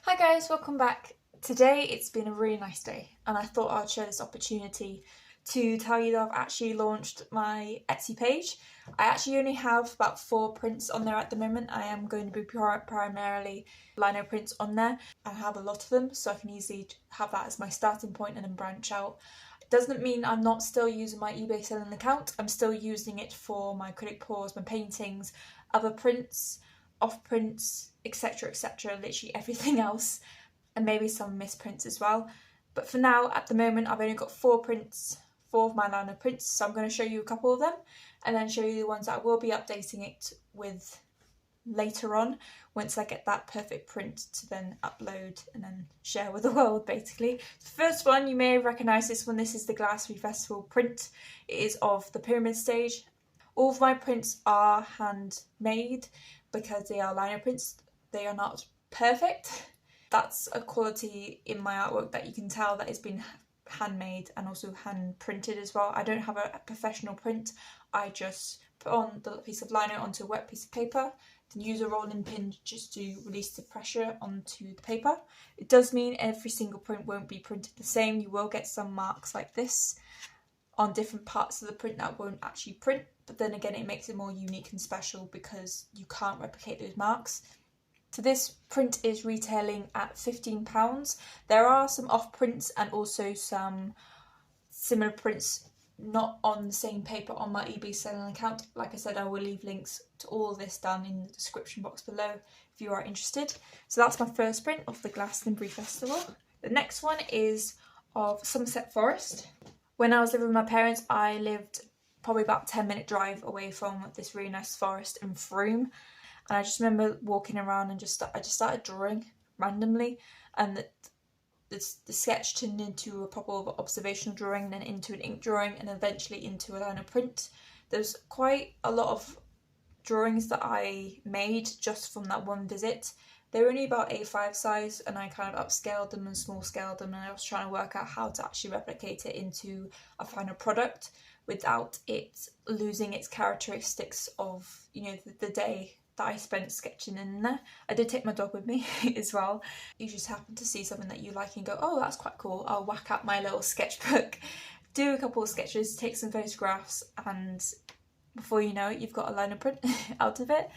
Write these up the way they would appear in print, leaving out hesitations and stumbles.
Hi guys, welcome back. Today it's been a really nice day and I thought I'd share this opportunity to tell you that I've actually launched my Etsy page. I actually only have about 4 prints on there at the moment. I am going to be primarily lino prints on there. I have a lot of them, so I can easily have that as my starting point and then branch out. It doesn't mean I'm not still using my eBay selling account. I'm still using it for my acrylic pours, my paintings, other prints, off prints, etc, etc, literally everything else, and maybe some misprints as well. But for now, at the moment, I've only got 4 prints, 4 of my lino prints, so I'm going to show you a couple of them and then show you the ones that I will be updating it with later on once I get that perfect print to then upload and then share with the world, basically. The first one, you may recognise this one. This is the Glastonbury Festival print. It is of the pyramid stage. All of my prints are handmade because they are lino prints. They are not perfect. That's a quality in my artwork that you can tell that it's been handmade and also hand printed as well. I don't have a professional print. I just put on the piece of lino onto a wet piece of paper, then use a rolling pin just to release the pressure onto the paper. It does mean every single print won't be printed the same. You will get some marks like this on different parts of the print that won't actually print, but then again it makes it more unique and special because you can't replicate those marks. So this print is retailing at £15. There are some off prints and also some similar prints not on the same paper on my eBay selling account. Like I said, I will leave links to all of this down in the description box below if you are interested. So that's my first print of the Glastonbury Festival. The next one is of Somerset Forest. When I was living with my parents, I lived probably about a 10-minute drive away from this really nice forest in Frome. And I just remember walking around and I just started drawing randomly, and the sketch turned into a proper observational drawing, then into an ink drawing, and eventually into a lino print. There's quite a lot of drawings that I made just from that one visit. They were only about A5 size, and I kind of upscaled them and small scaled them, and I was trying to work out how to actually replicate it into a final product without it losing its characteristics of, you know, the day that I spent sketching in there. I did take my dog with me as well. You just happen to see something that you like and go, oh, that's quite cool. I'll whack out my little sketchbook, do a couple of sketches, take some photographs, and before you know it, you've got a lino print out of it.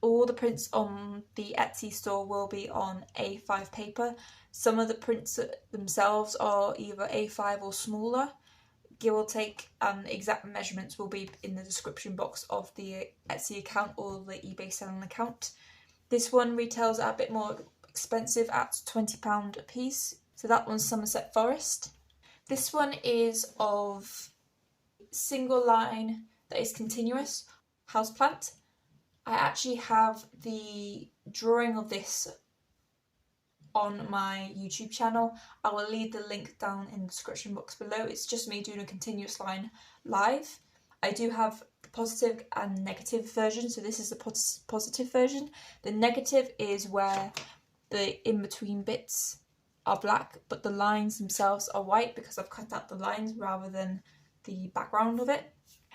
All the prints on the Etsy store will be on A5 paper. Some of the prints themselves are either A5 or smaller, give or take. Exact measurements will be in the description box of the Etsy account or the eBay selling account. This one retails at a bit more expensive at £20 a piece. So that one's Somerset Forest. This one is of single line that is continuous, houseplant. I actually have the drawing of this on my YouTube channel. I will leave the link down in the description box below. It's just me doing a continuous line live. I do have the positive and negative version, so this is the positive version. The negative is where the in-between bits are black, but the lines themselves are white because I've cut out the lines rather than the background of it.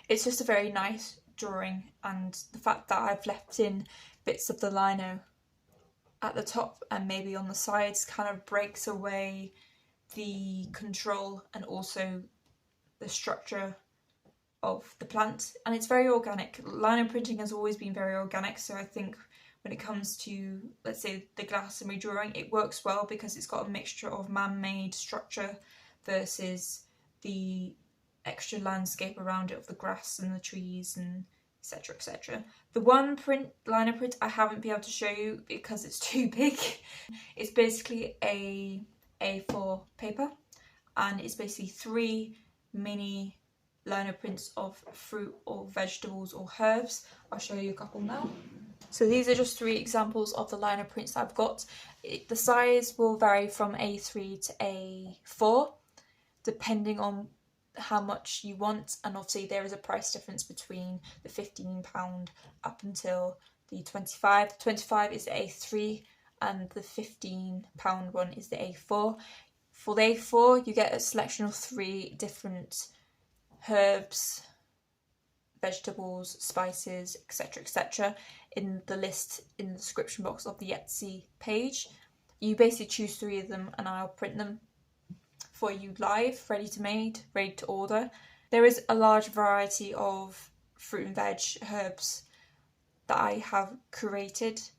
It's just a very nice drawing, and the fact that I've left in bits of the lino at the top and maybe on the sides kind of breaks away the control and also the structure of the plant, and it's very organic. Lino printing has always been very organic, so I think when it comes to, let's say, the Glastonbury drawing, it works well because it's got a mixture of man-made structure versus the extra landscape around it of the grass and the trees and etc, etc. The one lino print I haven't been able to show you because it's too big. It's basically a A4 paper, and it's basically 3 mini lino prints of fruit or vegetables or herbs. I'll show you a couple now. So these are just 3 examples of the lino prints I've got. The size will vary from A3 to A4 depending on how much you want, and obviously there is a price difference between the £15 up until the 25. The 25 is the A3 and the £15 one is the A4. For the A4 you get a selection of 3 different herbs, vegetables, spices, etc, etc in the list in the description box of the Etsy page. You basically choose 3 of them and I'll print them for you live, ready to made, ready to order. There is a large variety of fruit and veg, herbs that I have curated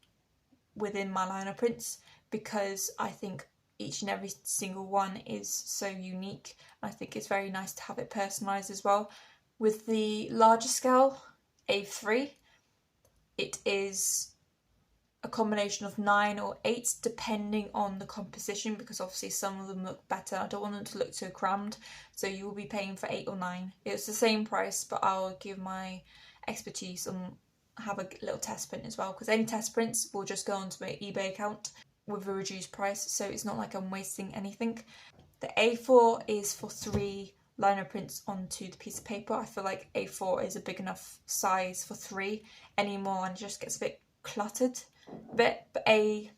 within my liner prints because I think each and every single one is so unique. I think it's very nice to have it personalised as well. With the larger scale, A3, it is a combination of 9 or 8 depending on the composition, because obviously some of them look better. I don't want them to look too crammed, so you will be paying for 8 or 9. It's the same price, but I'll give my expertise and have a little test print as well, because any test prints will just go onto my eBay account with a reduced price, so it's not like I'm wasting anything. The A4 is for 3 liner prints onto the piece of paper. I feel like A4 is a big enough size for 3. Any more and it just gets a bit cluttered. But A3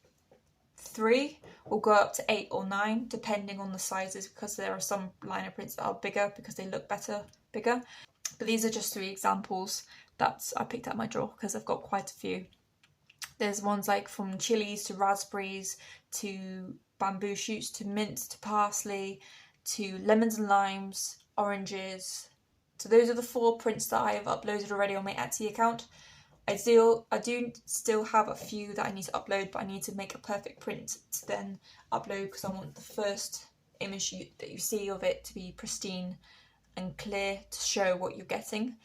will go up to 8 or 9 depending on the sizes, because there are some liner prints that are bigger because they look bigger. But these are just 3 examples that I picked out of my drawer because I've got quite a few. There's ones like from chilies to raspberries to bamboo shoots to mint to parsley to lemons and limes, oranges. So those are the 4 prints that I have uploaded already on my Etsy account. I do still have a few that I need to upload, but I need to make a perfect print to then upload because I want the first image that you see of it to be pristine and clear to show what you're getting.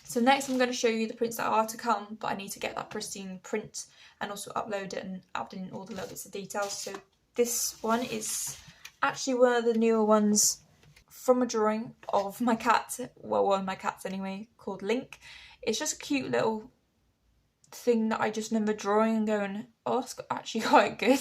So next I'm going to show you the prints that are to come, but I need to get that pristine print and also upload it and add in all the little bits of details. So this one is actually one of the newer ones from a drawing of my cat, well, one of my cats anyway, called Link. It's just a cute little thing that I just remember drawing and going, oh, that's actually quite good.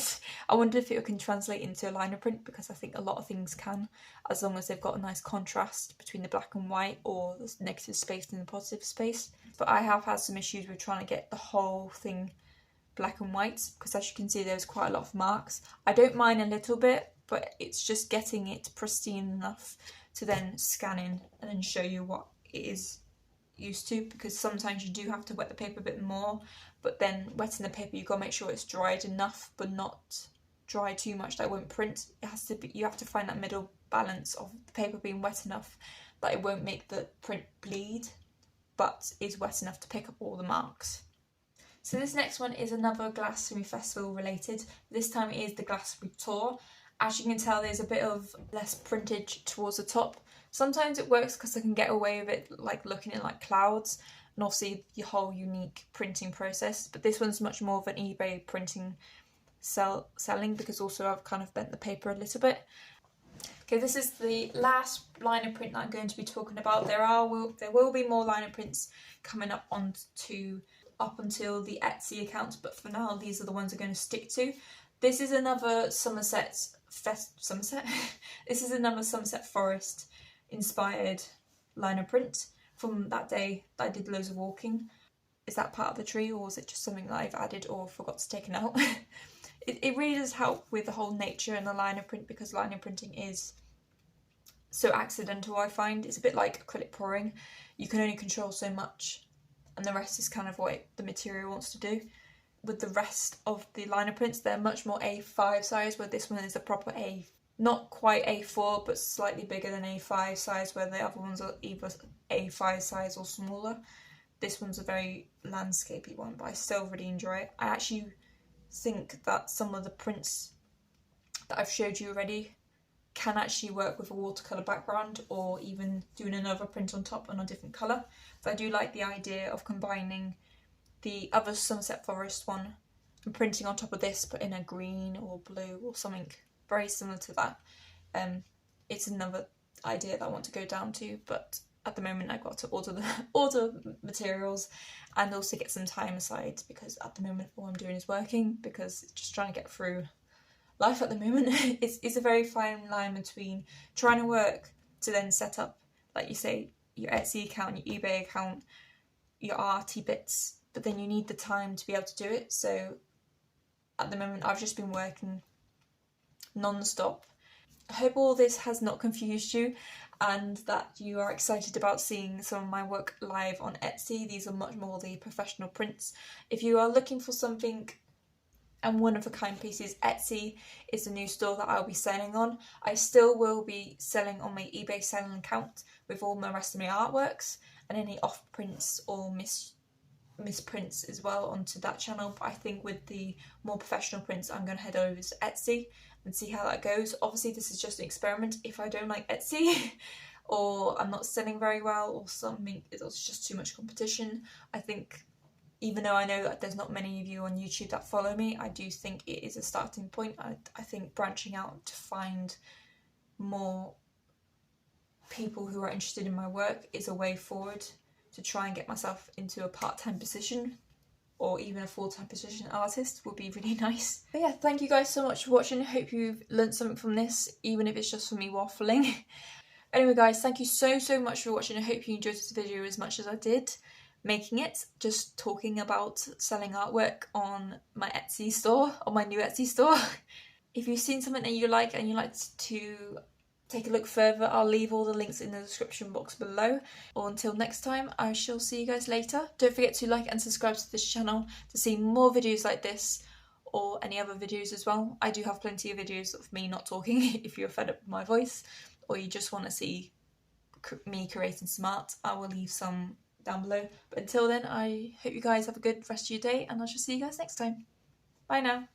I wonder if it can translate into a liner print, because I think a lot of things can, as long as they've got a nice contrast between the black and white or the negative space and the positive space. But I have had some issues with trying to get the whole thing black and white, because as you can see there's quite a lot of marks. I don't mind a little bit, but it's just getting it pristine enough to then scan in and then show you what it is used to, because sometimes you do have to wet the paper a bit more, but then wetting the paper you've got to make sure it's dried enough but not dry too much that it won't print. It has to be, you have to find that middle balance of the paper being wet enough that it won't make the print bleed but is wet enough to pick up all the marks. So this next one is another Glastonbury Festival related. This time it is the Glastonbury tour. As you can tell, there's a bit of less printage towards the top. Sometimes it works because I can get away with it, like looking at like clouds and obviously the whole unique printing process. But this one's much more of an eBay printing selling, because also I've kind of bent the paper a little bit. Okay, this is the last liner print that I'm going to be talking about. There will be more liner prints coming up until the Etsy account, but for now these are the ones I'm going to stick to. This is another This is another Somerset Forest inspired liner print from that day that I did loads of walking. Is that part of the tree, or is it just something that I've added or forgot to take it out? It really does help with the whole nature and the liner print, because liner printing is so accidental. I find it's a bit like acrylic pouring. You can only control so much and the rest is kind of what the material wants to do. With the rest of the liner prints, they're much more A5 size, where this one is a proper not quite A4, but slightly bigger than A5 size, where the other ones are either A5 size or smaller. This one's a very landscapey one, but I still really enjoy it. I actually think that some of the prints that I've showed you already can actually work with a watercolour background, or even doing another print on top on a different colour. So I do like the idea of combining the other Somerset Forest one and printing on top of this, but in a green or blue or something very similar to that. It's another idea that I want to go down to, but at the moment I've got to order materials and also get some time aside, because at the moment all I'm doing is working, because it's just trying to get through life at the moment. It's a very fine line between trying to work to then set up, like you say, your Etsy account, your eBay account, your arty bits, but then you need the time to be able to do it. So at the moment I've just been working non-stop. I hope all this has not confused you and that you are excited about seeing some of my work live on Etsy. These are much more the professional prints. If you are looking for something and one of a kind pieces. Etsy is the new store that I'll be selling on. I still will be selling on my eBay selling account with all the rest of my artworks and any off prints or misprints as well onto that channel. But I think with the more professional prints, I'm going to head over to Etsy and see how that goes. Obviously this is just an experiment. If I don't like Etsy or I'm not selling very well or something, it's just too much competition, I think, even though I know that there's not many of you on YouTube that follow me, I do think it is a starting point. I think branching out to find more people who are interested in my work is a way forward to try and get myself into a part-time position or even a full-time position artist would be really nice. But yeah, thank you guys so much for watching. I hope you've learned something from this, even if it's just for me waffling. Anyway guys, thank you so much for watching. I hope you enjoyed this video as much as I did making it, just talking about selling artwork on my Etsy store, on my new Etsy store. If you've seen something that you like and you'd like to take a look further, I'll leave all the links in the description box below. Or until next time, I shall see you guys later. Don't forget to like and subscribe to this channel to see more videos like this or any other videos as well. I do have plenty of videos of me not talking if you're fed up with my voice or you just want to see me creating some art. I will leave some down below. But until then, I hope you guys have a good rest of your day and I shall see you guys next time. Bye now.